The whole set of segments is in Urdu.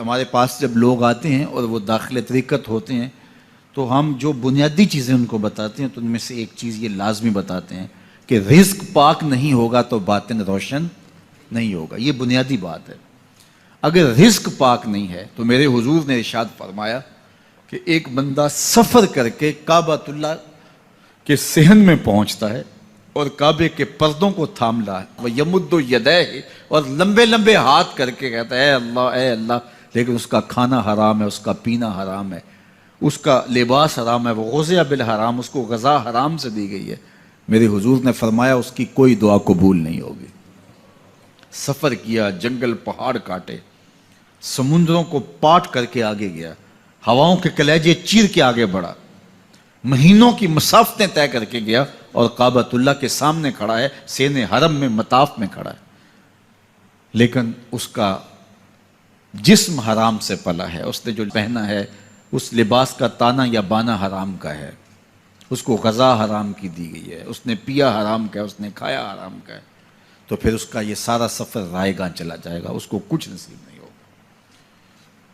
ہمارے پاس جب لوگ آتے ہیں اور وہ داخل طریقت ہوتے ہیں تو ہم جو بنیادی چیزیں ان کو بتاتے ہیں تو ان میں سے ایک چیز یہ لازمی بتاتے ہیں کہ رزق پاک نہیں ہوگا تو باطن روشن نہیں ہوگا. یہ بنیادی بات ہے. اگر رزق پاک نہیں ہے تو میرے حضور نے ارشاد فرمایا کہ ایک بندہ سفر کر کے کعبۃ اللہ کے صحن میں پہنچتا ہے اور کعبے کے پردوں کو تھام لا ہے وہ یمد یدیہ اور لمبے لمبے ہاتھ کر کے کہتا ہے اے اللہ, لیکن اس کا کھانا حرام ہے, اس کا پینا حرام ہے, اس کا لباس حرام ہے, وہ غذیہ بالحرام, اس کو غذا حرام سے دی گئی ہے. میرے حضور نے فرمایا اس کی کوئی دعا قبول نہیں ہوگی. سفر کیا, جنگل پہاڑ کاٹے, سمندروں کو پاٹ کر کے آگے گیا, ہواؤں کے کلیجے چیر کے آگے بڑھا, مہینوں کی مسافتیں طے کر کے گیا اور کعبۃ اللہ کے سامنے کھڑا ہے, سین حرم میں مطاف میں کھڑا ہے, لیکن اس کا جسم حرام سے پلا ہے. اس نے جو پہنا ہے اس لباس کا تانا یا بانا حرام کا ہے, اس کو غذا حرام کی دی گئی ہے, اس نے پیا حرام کا ہے, اس نے کھایا حرام کا ہے, تو پھر اس کا یہ سارا سفر رائے گاں چلا جائے گا, اس کو کچھ نصیب نہیں ہوگا.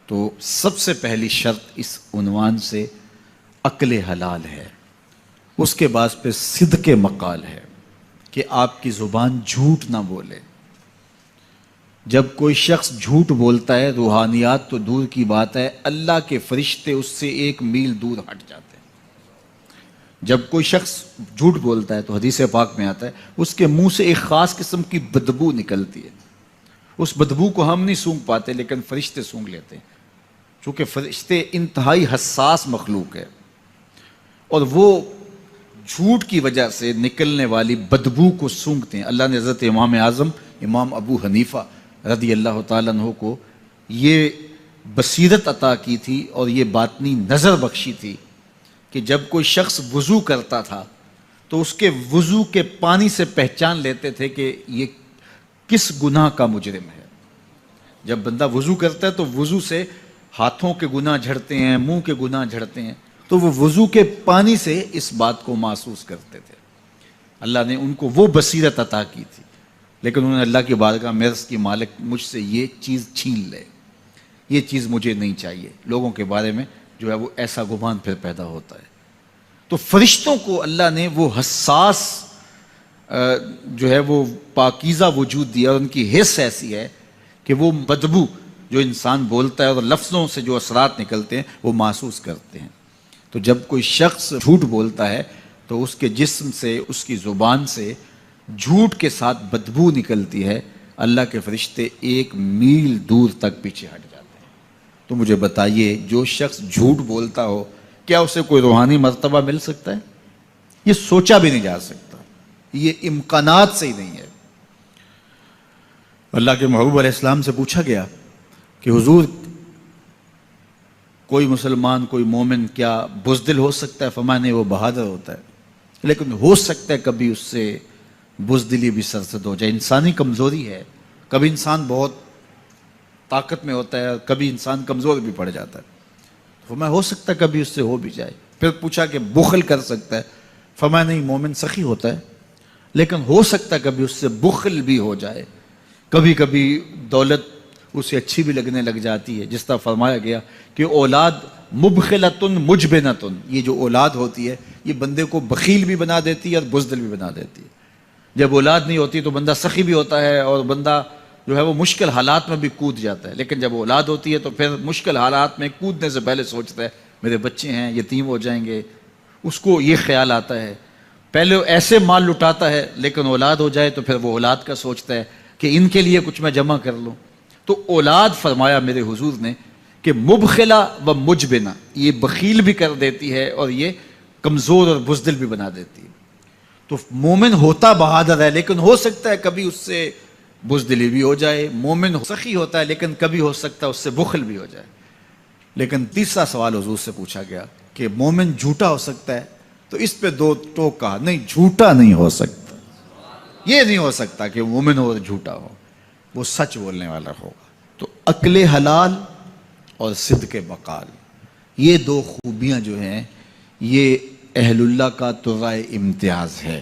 تو سب سے پہلی شرط اس عنوان سے عقل حلال ہے. اس کے بعد پہ صدق مقال ہے کہ آپ کی زبان جھوٹ نہ بولے. جب کوئی شخص جھوٹ بولتا ہے, روحانیات تو دور کی بات ہے, اللہ کے فرشتے اس سے 1 میل دور ہٹ جاتے ہیں. جب کوئی شخص جھوٹ بولتا ہے تو حدیث پاک میں آتا ہے اس کے منہ سے ایک خاص قسم کی بدبو نکلتی ہے. اس بدبو کو ہم نہیں سونگھ پاتے لیکن فرشتے سونگھ لیتے ہیں, چونکہ فرشتے انتہائی حساس مخلوق ہے اور وہ جھوٹ کی وجہ سے نکلنے والی بدبو کو سونگھتے ہیں. اللہ نے حضرت امام اعظم امام ابو حنیفہ رضی اللہ تعالیٰ عنہ کو یہ بصیرت عطا کی تھی اور یہ باطنی نظر بخشی تھی کہ جب کوئی شخص وضو کرتا تھا تو اس کے وضو کے پانی سے پہچان لیتے تھے کہ یہ کس گناہ کا مجرم ہے. جب بندہ وضو کرتا ہے تو وضو سے ہاتھوں کے گناہ جھڑتے ہیں, منہ کے گناہ جھڑتے ہیں, تو وہ وضو کے پانی سے اس بات کو محسوس کرتے تھے. اللہ نے ان کو وہ بصیرت عطا کی تھی, لیکن انہوں نے اللہ کی بارگاہ میں عرض کی مالک مجھ سے یہ چیز چھین لے, یہ چیز مجھے نہیں چاہیے. لوگوں کے بارے میں جو ہے وہ ایسا گمان پھر پیدا ہوتا ہے. تو فرشتوں کو اللہ نے وہ حساس جو ہے وہ پاکیزہ وجود دیا, اور ان کی حس ایسی ہے کہ وہ بدبو جو انسان بولتا ہے اور لفظوں سے جو اثرات نکلتے ہیں وہ محسوس کرتے ہیں. تو جب کوئی شخص جھوٹ بولتا ہے تو اس کے جسم سے, اس کی زبان سے جھوٹ کے ساتھ بدبو نکلتی ہے. اللہ کے فرشتے 1 میل دور تک پیچھے ہٹ جاتے ہیں. تو مجھے بتائیے جو شخص جھوٹ بولتا ہو کیا اسے کوئی روحانی مرتبہ مل سکتا ہے؟ یہ سوچا بھی نہیں جا سکتا, یہ امکانات سے ہی نہیں ہے. اللہ کے محبوب علیہ السلام سے پوچھا گیا کہ حضور کوئی مسلمان کوئی مومن کیا بزدل ہو سکتا ہے؟ فرمایا نہیں, وہ بہادر ہوتا ہے, لیکن ہو سکتا ہے کبھی اس سے بزدلی بھی سرزد ہو جائے. انسانی کمزوری ہے, کبھی انسان بہت طاقت میں ہوتا ہے اور کبھی انسان کمزور بھی پڑ جاتا ہے. فرمایا ہو سکتا ہے کبھی اس سے ہو بھی جائے. پھر پوچھا کہ بخل کر سکتا ہے؟ فرمایا نہیں, مومن سخی ہوتا ہے لیکن ہو سکتا ہے کبھی اس سے بخل بھی ہو جائے. کبھی کبھی دولت اسے اچھی بھی لگنے لگ جاتی ہے, جس طرح فرمایا گیا کہ اولاد مبخلتن مجبنتن, یہ جو اولاد ہوتی ہے یہ بندے کو بخیل بھی بنا دیتی ہے اور بزدل بھی بنا دیتی ہے. جب اولاد نہیں ہوتی تو بندہ سخی بھی ہوتا ہے اور بندہ جو ہے وہ مشکل حالات میں بھی کود جاتا ہے, لیکن جب اولاد ہوتی ہے تو پھر مشکل حالات میں کودنے سے پہلے سوچتا ہے میرے بچے ہیں یتیم ہو جائیں گے. اس کو یہ خیال آتا ہے, پہلے ایسے مال لٹاتا ہے لیکن اولاد ہو جائے تو پھر وہ اولاد کا سوچتا ہے کہ ان کے لیے کچھ میں جمع کر لوں. تو اولاد فرمایا میرے حضور نے کہ مبخلہ و مجبنہ, یہ بخیل بھی کر دیتی ہے اور یہ کمزور اور بزدل بھی بنا دیتی ہے. تو مومن ہوتا بہادر ہے لیکن ہو سکتا ہے کبھی اس سے بزدلی بھی ہو جائے. مومن سخی ہوتا ہے لیکن کبھی ہو سکتا ہے اس سے بخل بھی ہو جائے. لیکن تیسرا سوال حضور سے پوچھا گیا کہ مومن جھوٹا ہو سکتا ہے؟ تو اس پہ 2 ٹوک کہا, نہیں جھوٹا نہیں ہو سکتا. یہ نہیں ہو سکتا کہ مومن ہو اور جھوٹا ہو, وہ سچ بولنے والا ہوگا. تو عقل حلال اور صدق مقال, یہ 2 خوبیاں جو ہیں یہ اہل اللہ کا طرائے امتیاز ہے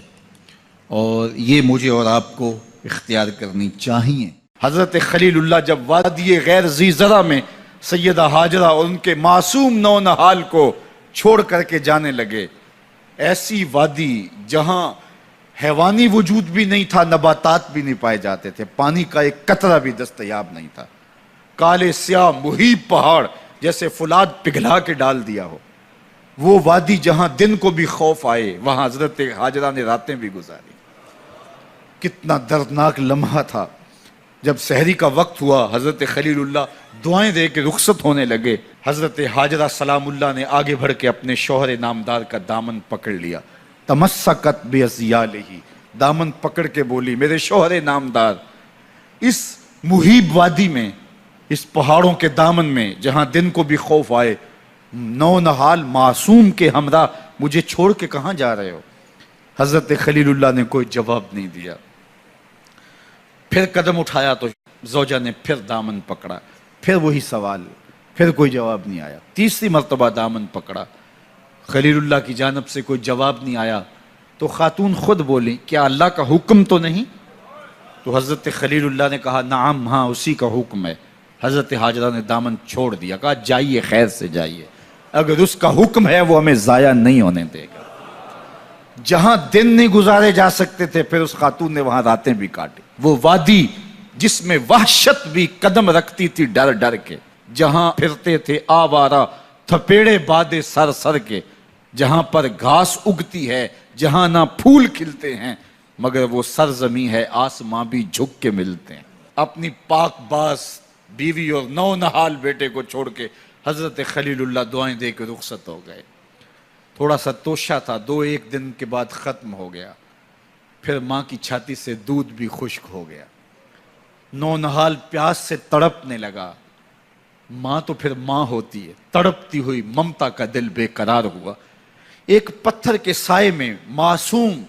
اور یہ مجھے اور آپ کو اختیار کرنی چاہیے. حضرت خلیل اللہ جب وادی غیر ذی زرع میں سیدہ ہاجرہ اور ان کے معصوم نونہال کو چھوڑ کر کے جانے لگے۔ ایسی وادی جہاں حیوانی وجود بھی نہیں تھا، نباتات بھی نہیں پائے جاتے تھے، پانی کا ایک قطرہ بھی دستیاب نہیں تھا، کالے سیاہ محیط پہاڑ جیسے فولاد پگھلا کے ڈال دیا ہو، وہ وادی جہاں دن کو بھی خوف آئے، وہاں حضرت ہاجرہ نے راتیں بھی گزاری۔ کتنا دردناک لمحہ تھا جب سحری کا وقت ہوا، حضرت خلیل اللہ دعائیں دے کے رخصت ہونے لگے، حضرت ہاجرہ سلام اللہ نے آگے بڑھ کے اپنے شوہر نامدار کا دامن پکڑ لیا، تمسکت بعضیالہ، دامن پکڑ کے بولی میرے شوہر نامدار، اس محیب وادی میں، اس پہاڑوں کے دامن میں جہاں دن کو بھی خوف آئے، نونہال معصوم کے ہمراہ مجھے چھوڑ کے کہاں جا رہے ہو؟ حضرت خلیل اللہ نے کوئی جواب نہیں دیا۔ پھر قدم اٹھایا تو زوجہ نے پھر دامن پکڑا، پھر وہی سوال، پھر کوئی جواب نہیں آیا۔ تیسری مرتبہ دامن پکڑا، خلیل اللہ کی جانب سے کوئی جواب نہیں آیا، تو خاتون خود بولی کیا اللہ کا حکم تو نہیں؟ تو حضرت خلیل اللہ نے کہا نعم، ہاں اسی کا حکم ہے۔ حضرت ہاجرہ نے دامن چھوڑ دیا، کہا جائیے، خیر سے جائیے، اگر اس کا حکم ہے وہ ہمیں ضائع نہیں ہونے دے گا۔ جہاں دن نہیں گزارے جا سکتے تھے، پھر اس خاتون نے وہاں راتیں بھی کاٹی۔ وہ وادی جس میں وحشت بھی قدم رکھتی تھی ڈر ڈر کے، جہاں پھرتے تھے آوارہ تھپیڑے بادے سر سر کے، جہاں پر گھاس اگتی ہے، جہاں نہ پھول کھلتے ہیں، مگر وہ سرزمین ہے آسماں بھی جھک کے ملتے ہیں۔ اپنی پاک باز بیوی اور نونہال بیٹے کو چھوڑ کے حضرت خلیل اللہ دعائیں دے کے رخصت ہو گئے۔ تھوڑا سا توشہ تھا، 2-1 دن کے بعد ختم ہو گیا۔ پھر ماں کی چھاتی سے دودھ بھی خشک ہو گیا، نونہال پیاس سے تڑپنے لگا۔ ماں تو پھر ماں ہوتی ہے، تڑپتی ہوئی ممتا کا دل بے قرار ہوا۔ ایک پتھر کے سائے میں معصوم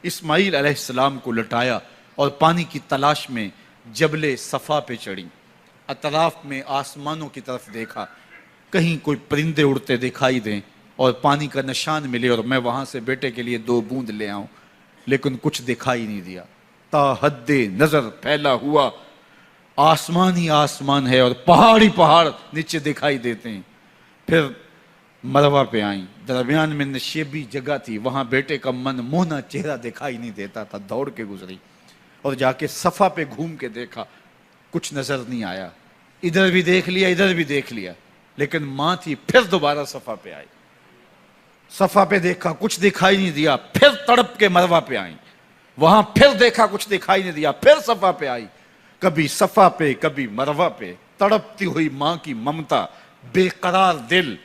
اسماعیل علیہ السلام کو لٹایا اور پانی کی تلاش میں جبل صفا پہ چڑھی۔ اطراف میں آسمانوں کی طرف دیکھا، کہیں کوئی پرندے اڑتے دکھائی دیں اور پانی کا نشان ملے اور میں وہاں سے بیٹے کے لیے 2 بوند لے آؤں، لیکن کچھ دکھائی نہیں دیا۔ تا حد نظر پھیلا ہوا آسمان ہی آسمان ہے اور پہاڑ ہی پہاڑ نیچے دکھائی دیتے ہیں۔ پھر مروہ پہ آئیں، درمیان میں نشیبی جگہ تھی، وہاں بیٹے کا من موہنا چہرہ دکھائی نہیں دیتا تھا، دوڑ کے گزری اور جا کے صفا پہ گھوم کے دیکھا، کچھ نظر نہیں آیا۔ ادھر بھی دیکھ لیا، ادھر بھی دیکھ لیا، لیکن ماں تھی۔ پھر دوبارہ صفا پہ آئی، صفا پہ دیکھا، کچھ دکھائی نہیں دیا۔ پھر تڑپ کے مروہ پہ آئیں، وہاں پھر دیکھا، کچھ دکھائی نہیں دیا۔ پھر صفا پہ آئی، کبھی صفا پہ کبھی مروہ پہ، تڑپتی ہوئی ماں کی ممتا، بے قرار دل،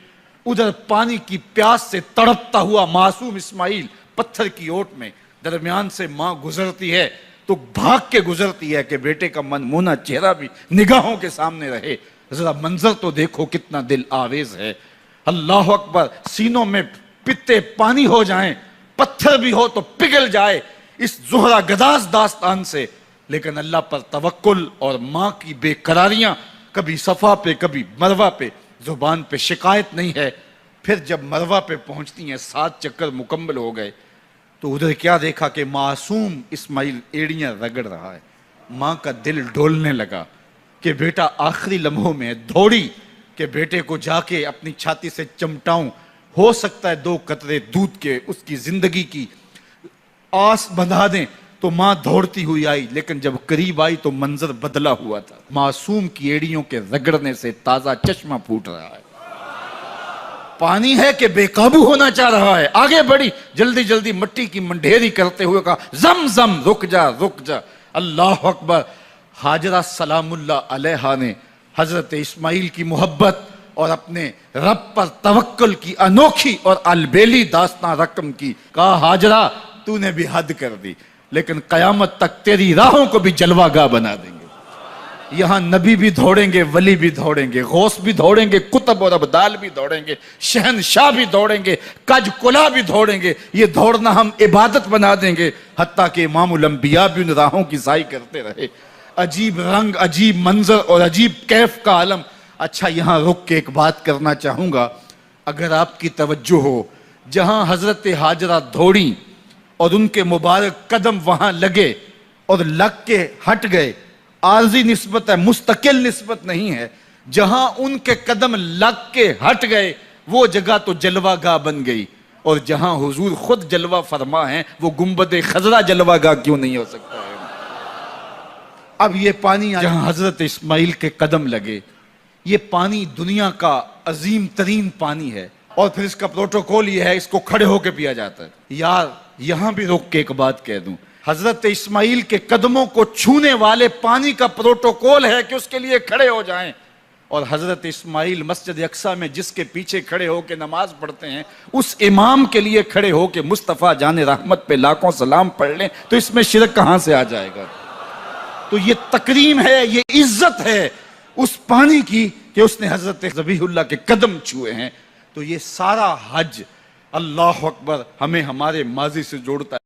ادھر پانی کی پیاس سے تڑپتا ہوا معصوم اسماعیل پتھر کی اوٹ میں، درمیان سے ماں گزرتی ہے تو بھاگ کے گزرتی ہے کہ بیٹے کا من مونا چہرہ بھی نگاہوں کے سامنے رہے۔ ذرا منظر تو دیکھو کتنا دل آویز ہے۔ اللہ اکبر، سینوں میں پتے پانی ہو جائیں، پتھر بھی ہو تو پگھل جائے اس زہرہ گداز داستان سے، لیکن اللہ پر توکل اور ماں کی بے قراریاں، کبھی صفا پہ کبھی مروہ پہ، زبان پہ شکایت نہیں ہے۔ پھر جب مروہ پہ پہنچتی ہیں، 7 چکر مکمل ہو گئے، تو ادھر کیا دیکھا کہ معصوم اسماعیل ایڑیاں رگڑ رہا ہے۔ ماں کا دل ڈولنے لگا کہ بیٹا آخری لمحوں میں دوڑی کہ بیٹے کو جا کے اپنی چھاتی سے چمٹاؤں، ہو سکتا ہے 2 قطرے دودھ کے اس کی زندگی کی آس بندھا دیں۔ تو ماں دوڑتی ہوئی آئی، لیکن جب قریب آئی تو منظر بدلا ہوا تھا۔ معصوم کی ایڑیوں کے رگڑنے سے تازہ چشمہ پھوٹ رہا ہے، پانی ہے کہ بے قابو ہونا چاہ رہا ہے۔ آگے بڑھی، جلدی جلدی مٹی کی منڈھیری کرتے ہوئے کہا زم زم، رک جا رک جا۔ اللہ اکبر۔ ہاجرہ سلام اللہ علیہا نے حضرت اسماعیل کی محبت اور اپنے رب پر توکل کی انوکھی اور البیلی داستان رقم کی۔ کہا ہاجرہ تو نے بھی حد کر دی، لیکن قیامت تک تیری راہوں کو بھی جلوہ گاہ بنا دیں گے۔ یہاں نبی بھی دوڑیں گے، ولی بھی دوڑیں گے، غوث بھی دوڑیں گے، کتب اور ابدال بھی دوڑیں گے، شہنشاہ بھی دوڑیں گے، کج کلا بھی دوڑیں گے۔ یہ دوڑنا ہم عبادت بنا دیں گے، حتیٰ کہ امام الانبیاء بھی ان راہوں کی سائی کرتے رہے۔ عجیب رنگ، عجیب منظر اور عجیب کیف کا عالم۔ اچھا، یہاں رک کے ایک بات کرنا چاہوں گا، اگر آپ کی توجہ ہو، جہاں حضرت ہاجرہ دوڑیں اور ان کے مبارک قدم وہاں لگے اور لگ کے ہٹ گئے، عارضی نسبت ہے، مستقل نسبت نہیں ہے، جہاں ان کے قدم لگ کے ہٹ گئے وہ جگہ تو جلوہ گاہ بن گئی، اور جہاں حضور خود جلوہ فرما ہیں وہ گنبد خضرا جلوہ گاہ کیوں نہیں ہو سکتا ہے؟ اب یہ پانی جہاں حضرت اسماعیل کے قدم لگے، یہ پانی دنیا کا عظیم ترین پانی ہے، اور پھر اس کا پروٹوکول یہ ہے، اس کو کھڑے ہو کے پیا جاتا ہے۔ یار یہاں بھی رک کے ایک بات کہہ دوں، حضرت اسماعیل کے قدموں کو چھونے والے پانی کا پروٹوکول ہے کہ اس کے لیے کھڑے ہو جائیں، اور حضرت اسماعیل مسجد اقصیٰ میں جس کے پیچھے کھڑے ہو کے نماز پڑھتے ہیں اس امام کے لیے کھڑے ہو کے مصطفیٰ جان رحمت پہ لاکھوں سلام پڑھ لیں تو اس میں شرک کہاں سے آ جائے گا؟ تو یہ تکریم ہے، یہ عزت ہے اس پانی کی کہ اس نے حضرت ذبیح اللہ کے قدم چھوئے ہیں۔ تو یہ سارا حج اللہ اکبر ہمیں ہمارے ماضی سے جوڑتا ہے۔